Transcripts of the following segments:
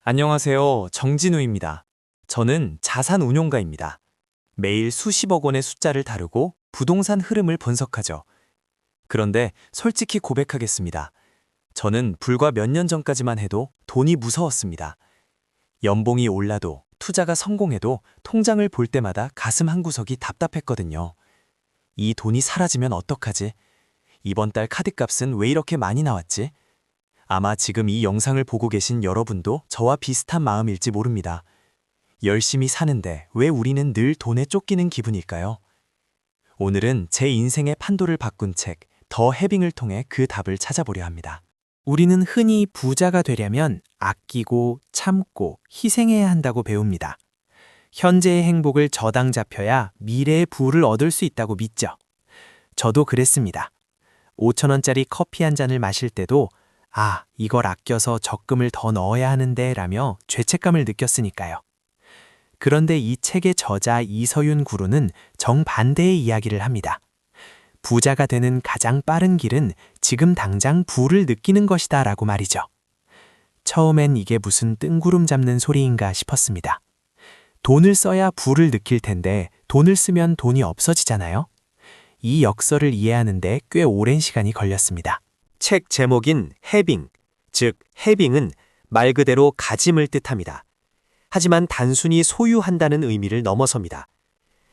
안녕하세요. 정진우입니다. 저는 자산운용가입니다. 매일 수십억 원의 숫자를 다루고 부동산 흐름을 분석하죠. 그런데 솔직히 고백하겠습니다. 저는 불과 몇 년 전까지만 해도 돈이 무서웠습니다. 연봉이 올라도 투자가 성공해도 통장을 볼 때마다 가슴 한구석이 답답했거든요. 이 돈이 사라지면 어떡하지? 이번 달 카드값은 왜 이렇게 많이 나왔지? 아마 지금 이 영상을 보고 계신 여러분도 저와 비슷한 마음일지 모릅니다. 열심히 사는데 왜 우리는 늘 돈에 쫓기는 기분일까요? 오늘은 제 인생의 판도를 바꾼 책, 더 해빙을 통해 그 답을 찾아보려 합니다. 우리는 흔히 부자가 되려면 아끼고 참고 희생해야 한다고 배웁니다. 현재의 행복을 저당 잡혀야 미래의 부를 얻을 수 있다고 믿죠. 저도 그랬습니다. 5,000원짜리 커피 한 잔을 마실 때도 이걸 아껴서 적금을 더 넣어야 하는데 라며 죄책감을 느꼈으니까요. 그런데 이 책의 저자 이서윤 구루는 정반대의 이야기를 합니다. 부자가 되는 가장 빠른 길은 지금 당장 부를 느끼는 것이다 라고 말이죠. 처음엔 이게 무슨 뜬구름 잡는 소리인가 싶었습니다. 돈을 써야 부를 느낄 텐데 돈을 쓰면 돈이 없어지잖아요. 이 역설을 이해하는데 꽤 오랜 시간이 걸렸습니다. 책 제목인 해빙, 즉 해빙은 말 그대로 가짐을 뜻합니다. 하지만 단순히 소유한다는 의미를 넘어섭니다.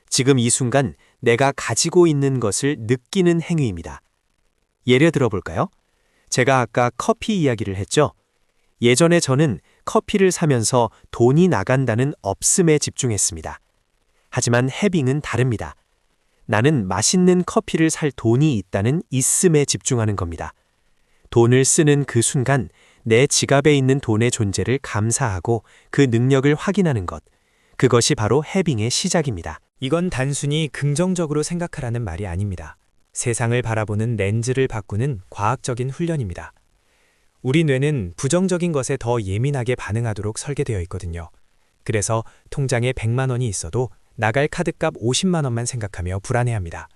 지금 이 순간 내가 가지고 있는 것을 느끼는 행위입니다. 예를 들어볼까요? 제가 아까 커피 이야기를 했죠? 예전에 저는 커피를 사면서 돈이 나간다는 없음에 집중했습니다. 하지만 해빙은 다릅니다. 나는 맛있는 커피를 살 돈이 있다는 있음에 집중하는 겁니다. 돈을 쓰는 그 순간 내 지갑에 있는 돈의 존재를 감사하고 그 능력을 확인하는 것, 그것이 바로 해빙의 시작입니다. 이건 단순히 긍정적으로 생각하라는 말이 아닙니다. 세상을 바라보는 렌즈를 바꾸는 과학적인 훈련입니다. 우리 뇌는 부정적인 것에 더 예민하게 반응하도록 설계되어 있거든요. 그래서 통장에 100만 원이 있어도 나갈 카드값 50만 원만 생각하며 불안해합니다.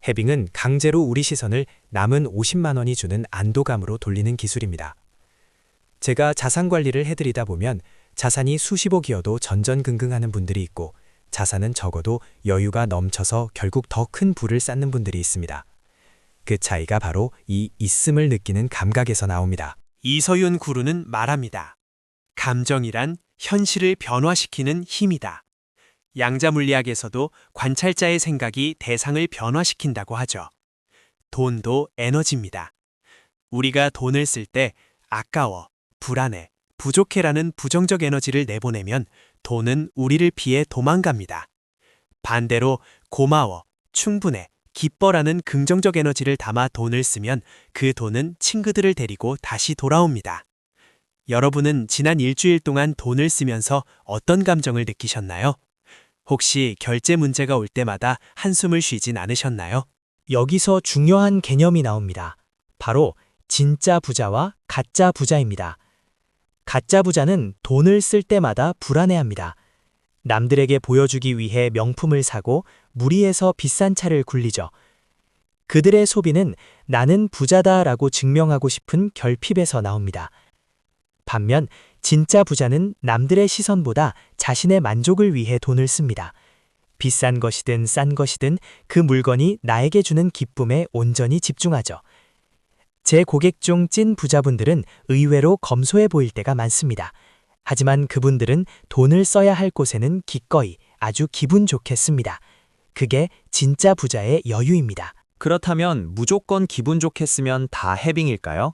해빙은 강제로 우리 시선을 남은 50만 원이 주는 안도감으로 돌리는 기술입니다. 제가 자산 관리를 해드리다 보면 자산이 수십억이어도 전전긍긍하는 분들이 있고 자산은 적어도 여유가 넘쳐서 결국 더 큰 부를 쌓는 분들이 있습니다. 그 차이가 바로 이 있음을 느끼는 감각에서 나옵니다. 이서윤 구루는 말합니다. 감정이란 현실을 변화시키는 힘이다. 양자물리학에서도 관찰자의 생각이 대상을 변화시킨다고 하죠. 돈도 에너지입니다. 우리가 돈을 쓸 때 아까워, 불안해, 부족해라는 부정적 에너지를 내보내면 돈은 우리를 피해 도망갑니다. 반대로 고마워, 충분해, 기뻐라는 긍정적 에너지를 담아 돈을 쓰면 그 돈은 친구들을 데리고 다시 돌아옵니다. 여러분은 지난 일주일 동안 돈을 쓰면서 어떤 감정을 느끼셨나요? 혹시 결제 문제가 올 때마다 한숨을 쉬진 않으셨나요? 여기서 중요한 개념이 나옵니다. 바로 진짜 부자와 가짜 부자입니다. 가짜 부자는 돈을 쓸 때마다 불안해합니다. 남들에게 보여주기 위해 명품을 사고 무리해서 비싼 차를 굴리죠. 그들의 소비는 나는 부자다라고 증명하고 싶은 결핍에서 나옵니다. 반면 진짜 부자는 남들의 시선보다 자신의 만족을 위해 돈을 씁니다. 비싼 것이든 싼 것이든 그 물건이 나에게 주는 기쁨에 온전히 집중하죠. 제 고객 중 찐 부자분들은 의외로 검소해 보일 때가 많습니다. 하지만 그분들은 돈을 써야 할 곳에는 기꺼이 아주 기분 좋게 씁니다. 그게 진짜 부자의 여유입니다. 그렇다면 무조건 기분 좋게 쓰면 다 해빙일까요?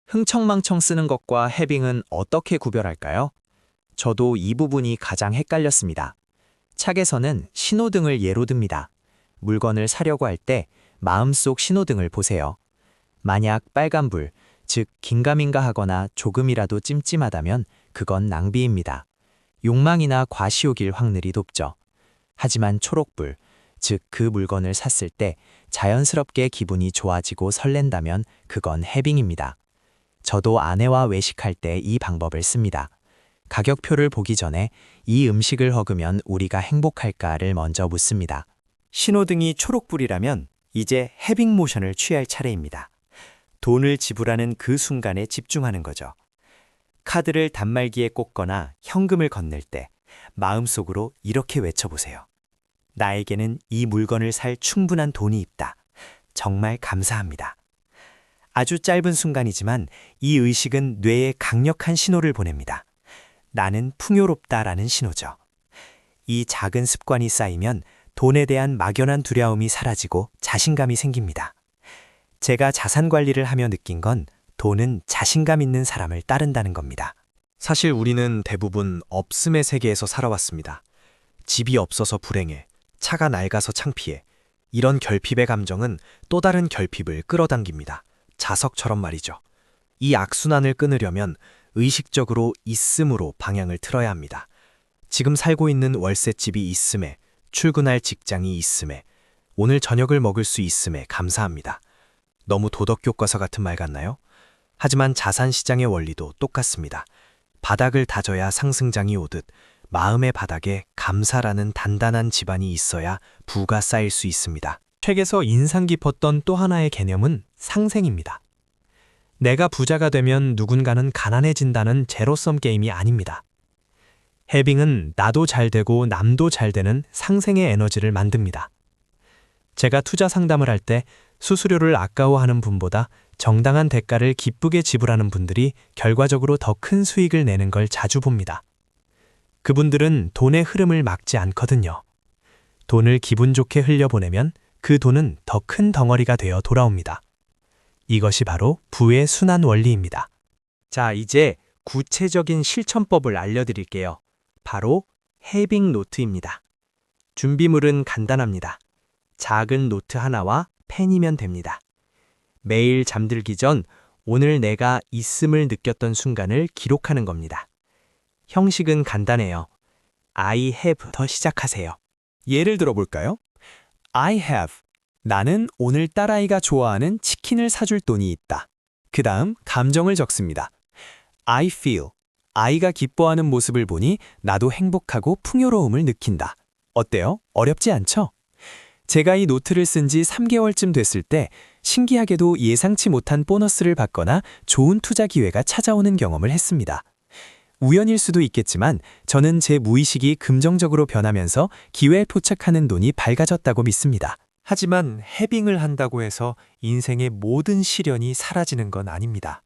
흥청망청 쓰는 것과 해빙은 어떻게 구별할까요? 저도 이 부분이 가장 헷갈렸습니다. 책에서는 신호등을 예로 듭니다. 물건을 사려고 할 때 마음속 신호등을 보세요. 만약 빨간불, 즉 긴가민가 하거나 조금이라도 찜찜하다면 그건 낭비입니다. 욕망이나 과시욕일 확률이 높죠. 하지만 초록불, 즉 그 물건을 샀을 때 자연스럽게 기분이 좋아지고 설렌다면 그건 해빙입니다. 저도 아내와 외식할 때 이 방법을 씁니다. 가격표를 보기 전에 이 음식을 허그면 우리가 행복할까를 먼저 묻습니다. 신호등이 초록불이라면 이제 해빙 모션을 취할 차례입니다. 돈을 지불하는 그 순간에 집중하는 거죠. 카드를 단말기에 꽂거나 현금을 건넬 때 마음속으로 이렇게 외쳐보세요. 나에게는 이 물건을 살 충분한 돈이 있다. 정말 감사합니다. 아주 짧은 순간이지만 이 의식은 뇌에 강력한 신호를 보냅니다. 나는 풍요롭다라는 신호죠. 이 작은 습관이 쌓이면 돈에 대한 막연한 두려움이 사라지고 자신감이 생깁니다. 제가 자산 관리를 하며 느낀 건 돈은 자신감 있는 사람을 따른다는 겁니다. 사실 우리는 대부분 없음의 세계에서 살아왔습니다. 집이 없어서 불행해, 차가 낡아서 창피해. 이런 결핍의 감정은 또 다른 결핍을 끌어당깁니다. 자석처럼 말이죠. 이 악순환을 끊으려면 의식적으로 있음으로 방향을 틀어야 합니다. 지금 살고 있는 월세집이 있음에, 출근할 직장이 있음에, 오늘 저녁을 먹을 수 있음에 감사합니다. 너무 도덕교과서 같은 말 같나요? 하지만 자산시장의 원리도 똑같습니다. 바닥을 다져야 상승장이 오듯 마음의 바닥에 감사라는 단단한 지반이 있어야 부가 쌓일 수 있습니다. 책에서 인상 깊었던 또 하나의 개념은 상생입니다. 내가 부자가 되면 누군가는 가난해진다는 제로섬 게임이 아닙니다. 해빙은 나도 잘 되고 남도 잘 되는 상생의 에너지를 만듭니다. 제가 투자 상담을 할 때 수수료를 아까워하는 분보다 정당한 대가를 기쁘게 지불하는 분들이 결과적으로 더 큰 수익을 내는 걸 자주 봅니다. 그분들은 돈의 흐름을 막지 않거든요. 돈을 기분 좋게 흘려보내면 그 돈은 더 큰 덩어리가 되어 돌아옵니다. 이것이 바로 부의 순환 원리입니다. 자, 이제 구체적인 실천법을 알려드릴게요. 바로 해빙 노트입니다. 준비물은 간단합니다. 작은 노트 하나와 펜이면 됩니다. 매일 잠들기 전 오늘 내가 있음을 느꼈던 순간을 기록하는 겁니다. 형식은 간단해요. I have부터 시작하세요. 예를 들어볼까요? I have. 나는 오늘 딸아이가 좋아하는 치킨을 사줄 돈이 있다. 그 다음 감정을 적습니다. I feel. 아이가 기뻐하는 모습을 보니 나도 행복하고 풍요로움을 느낀다. 어때요? 어렵지 않죠? 제가 이 노트를 쓴 지 3개월쯤 됐을 때 신기하게도 예상치 못한 보너스를 받거나 좋은 투자 기회가 찾아오는 경험을 했습니다. 우연일 수도 있겠지만 저는 제 무의식이 긍정적으로 변하면서 기회에 포착하는 돈이 밝아졌다고 믿습니다. 하지만 해빙을 한다고 해서 인생의 모든 시련이 사라지는 건 아닙니다.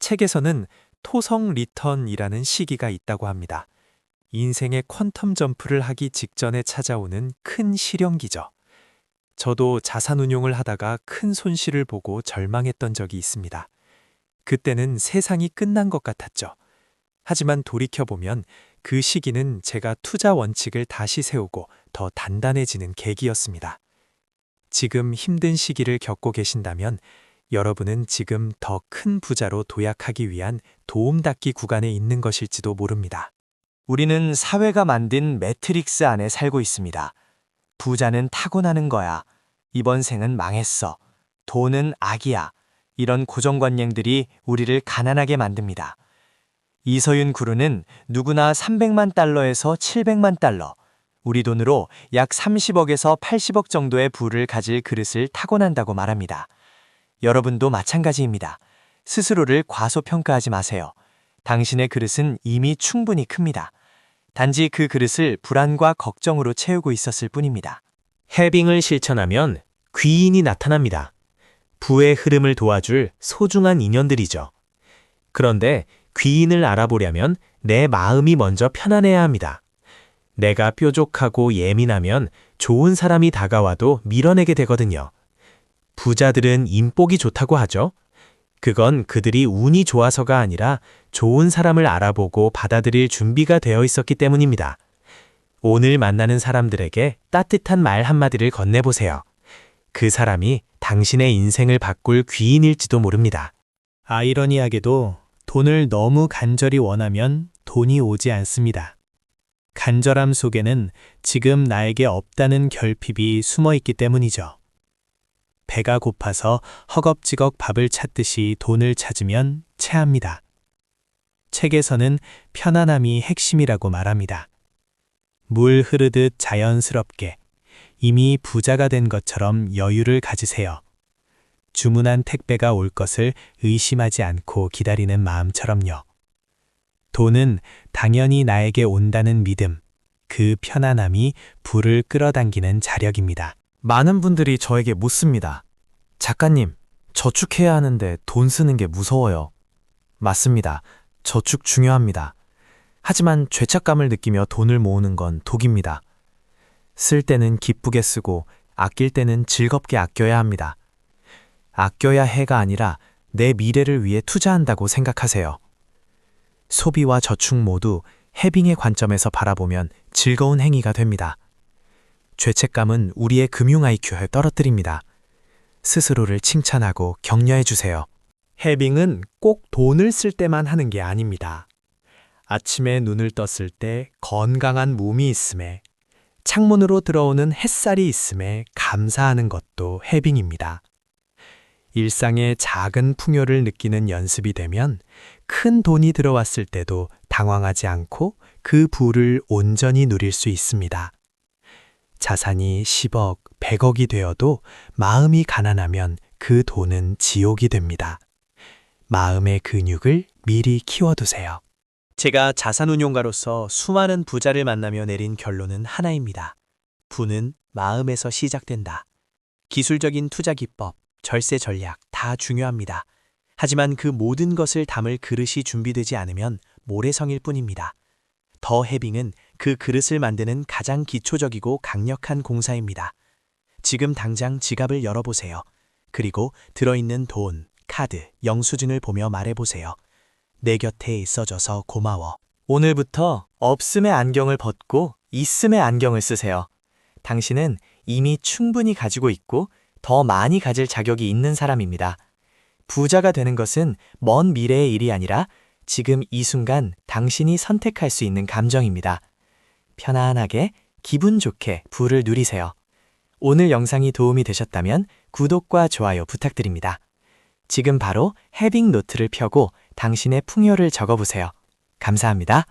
책에서는 토성 리턴이라는 시기가 있다고 합니다. 인생의 퀀텀 점프를 하기 직전에 찾아오는 큰 시련기죠. 저도 자산운용을 하다가 큰 손실을 보고 절망했던 적이 있습니다. 그때는 세상이 끝난 것 같았죠. 하지만 돌이켜보면 그 시기는 제가 투자 원칙을 다시 세우고 더 단단해지는 계기였습니다. 지금 힘든 시기를 겪고 계신다면 여러분은 지금 더 큰 부자로 도약하기 위한 도움닫기 구간에 있는 것일지도 모릅니다. 우리는 사회가 만든 매트릭스 안에 살고 있습니다. 부자는 타고나는 거야. 이번 생은 망했어. 돈은 악이야. 이런 고정관념들이 우리를 가난하게 만듭니다. 이서윤 구루는 누구나 300만 달러에서 700만 달러, 우리 돈으로 약 30억에서 80억 정도의 부를 가질 그릇을 타고난다고 말합니다. 여러분도 마찬가지입니다. 스스로를 과소평가하지 마세요. 당신의 그릇은 이미 충분히 큽니다. 단지 그 그릇을 불안과 걱정으로 채우고 있었을 뿐입니다. 해빙을 실천하면 귀인이 나타납니다. 부의 흐름을 도와줄 소중한 인연들이죠. 그런데 귀인을 알아보려면 내 마음이 먼저 편안해야 합니다. 내가 뾰족하고 예민하면 좋은 사람이 다가와도 밀어내게 되거든요. 부자들은 인복이 좋다고 하죠. 그건 그들이 운이 좋아서가 아니라 좋은 사람을 알아보고 받아들일 준비가 되어 있었기 때문입니다. 오늘 만나는 사람들에게 따뜻한 말 한마디를 건네보세요. 그 사람이 당신의 인생을 바꿀 귀인일지도 모릅니다. 아이러니하게도 돈을 너무 간절히 원하면 돈이 오지 않습니다. 간절함 속에는 지금 나에게 없다는 결핍이 숨어 있기 때문이죠. 배가 고파서 허겁지겁 밥을 찾듯이 돈을 찾으면 체합니다. 책에서는 편안함이 핵심이라고 말합니다. 물 흐르듯 자연스럽게 이미 부자가 된 것처럼 여유를 가지세요. 주문한 택배가 올 것을 의심하지 않고 기다리는 마음처럼요. 돈은 당연히 나에게 온다는 믿음, 그 편안함이 부를 끌어당기는 자력입니다. 많은 분들이 저에게 묻습니다. 작가님, 저축해야 하는데 돈 쓰는 게 무서워요. 맞습니다. 저축 중요합니다. 하지만 죄책감을 느끼며 돈을 모으는 건 독입니다. 쓸 때는 기쁘게 쓰고 아낄 때는 즐겁게 아껴야 합니다. 아껴야 해가 아니라 내 미래를 위해 투자한다고 생각하세요. 소비와 저축 모두 해빙의 관점에서 바라보면 즐거운 행위가 됩니다. 죄책감은 우리의 금융 IQ를 떨어뜨립니다. 스스로를 칭찬하고 격려해 주세요. 해빙은 꼭 돈을 쓸 때만 하는 게 아닙니다. 아침에 눈을 떴을 때 건강한 몸이 있음에, 창문으로 들어오는 햇살이 있음에 감사하는 것도 해빙입니다. 일상의 작은 풍요를 느끼는 연습이 되면 큰 돈이 들어왔을 때도 당황하지 않고 그 부를 온전히 누릴 수 있습니다. 자산이 10억, 100억이 되어도 마음이 가난하면 그 돈은 지옥이 됩니다. 마음의 근육을 미리 키워두세요. 제가 자산운용가로서 수많은 부자를 만나며 내린 결론은 하나입니다. 부는 마음에서 시작된다. 기술적인 투자 기법, 절세 전략 다 중요합니다. 하지만 그 모든 것을 담을 그릇이 준비되지 않으면 모래성일 뿐입니다. 더 해빙은 그 그릇을 만드는 가장 기초적이고 강력한 공사입니다. 지금 당장 지갑을 열어보세요. 그리고 들어있는 돈, 카드, 영수증을 보며 말해보세요. 내 곁에 있어줘서 고마워. 오늘부터 없음의 안경을 벗고 있음의 안경을 쓰세요. 당신은 이미 충분히 가지고 있고 더 많이 가질 자격이 있는 사람입니다. 부자가 되는 것은 먼 미래의 일이 아니라 지금 이 순간 당신이 선택할 수 있는 감정입니다. 편안하게 기분 좋게 부를 누리세요. 오늘 영상이 도움이 되셨다면 구독과 좋아요 부탁드립니다. 지금 바로 해빙 노트를 펴고 당신의 풍요를 적어보세요. 감사합니다.